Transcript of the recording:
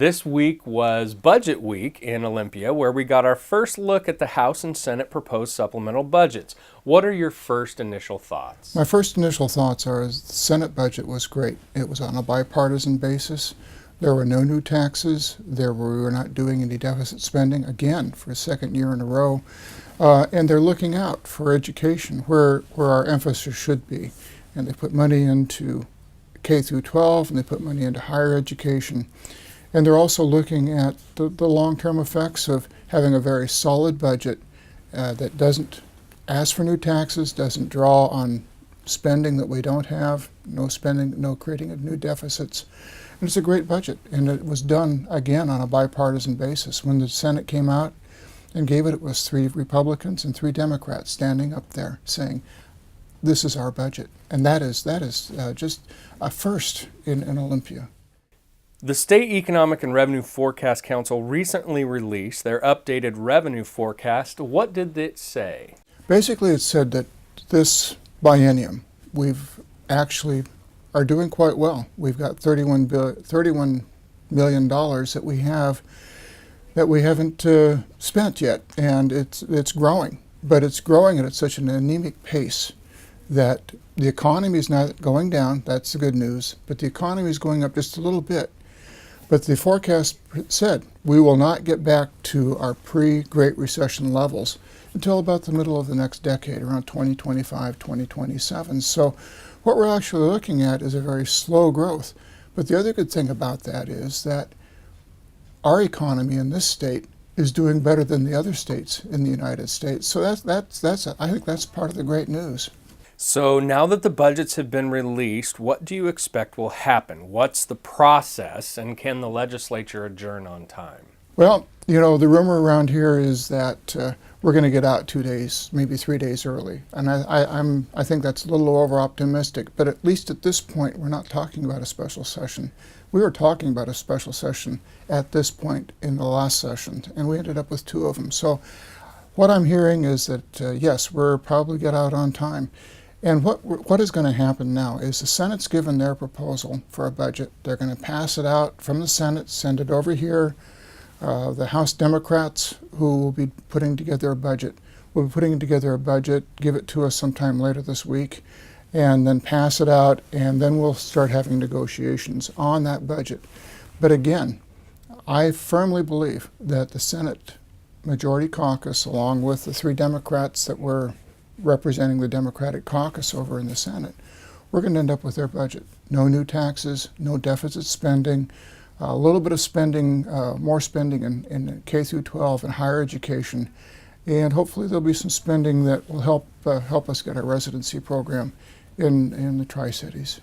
This week was Budget Week in Olympia, where we got our first look at the House and Senate proposed supplemental budgets. What are your first initial thoughts? My first initial thoughts are the Senate budget was great. It was on a bipartisan basis. There were no new taxes. We were not doing any deficit spending, again, for a second year in a row. And they're looking out for education, where our emphasis should be. And they put money into K through 12, and they put money into higher education. And they're also looking at the long-term effects of having a very solid budget that doesn't ask for new taxes, doesn't draw on spending that we don't have, no spending, no creating of new deficits. And it's a great budget, and it was done, again, on a bipartisan basis. When the Senate came out and gave it, it was 3 Republicans and 3 Democrats standing up there saying, this is our budget. And that is just a first in Olympia. The State Economic and Revenue Forecast Council recently released their updated revenue forecast. What did it say? Basically, it said that this biennium, we've actually are doing quite well. We've got $31 million that we haven't spent yet, and it's growing. But it's growing at such an anemic pace that the economy is not going down. That's the good news. But the economy is going up just a little bit. But the forecast said we will not get back to our pre-Great Recession levels until about the middle of the next decade, around 2025, 2027. So what we're actually looking at is a very slow growth. But the other good thing about that is that our economy in this state is doing better than the other states in the United States. So I think that's part of the great news. So now that the budgets have been released, what do you expect will happen? What's the process, and can the legislature adjourn on time? Well, you know, the rumor around here is that we're going to get out 2 days, maybe 3 days early. And I think that's a little over-optimistic, but at least at this point, we're not talking about a special session. We were talking about a special session at this point in the last session, and we ended up with 2 of them. So what I'm hearing is that, yes, we'll probably get out on time. And what is going to happen now is the Senate's given their proposal for a budget. They're going to pass it out from the Senate, send it over here. The House Democrats, who will be putting together a budget, will be putting together a budget, give it to us sometime later this week, and then pass it out, and then we'll start having negotiations on that budget. But again, I firmly believe that the Senate Majority Caucus, along with the 3 Democrats that were representing the Democratic caucus over in the Senate, we're going to end up with their budget. No new taxes, no deficit spending, a little bit of spending, more spending in K through 12 and higher education, and hopefully there'll be some spending that will help us get our residency program in the Tri-Cities.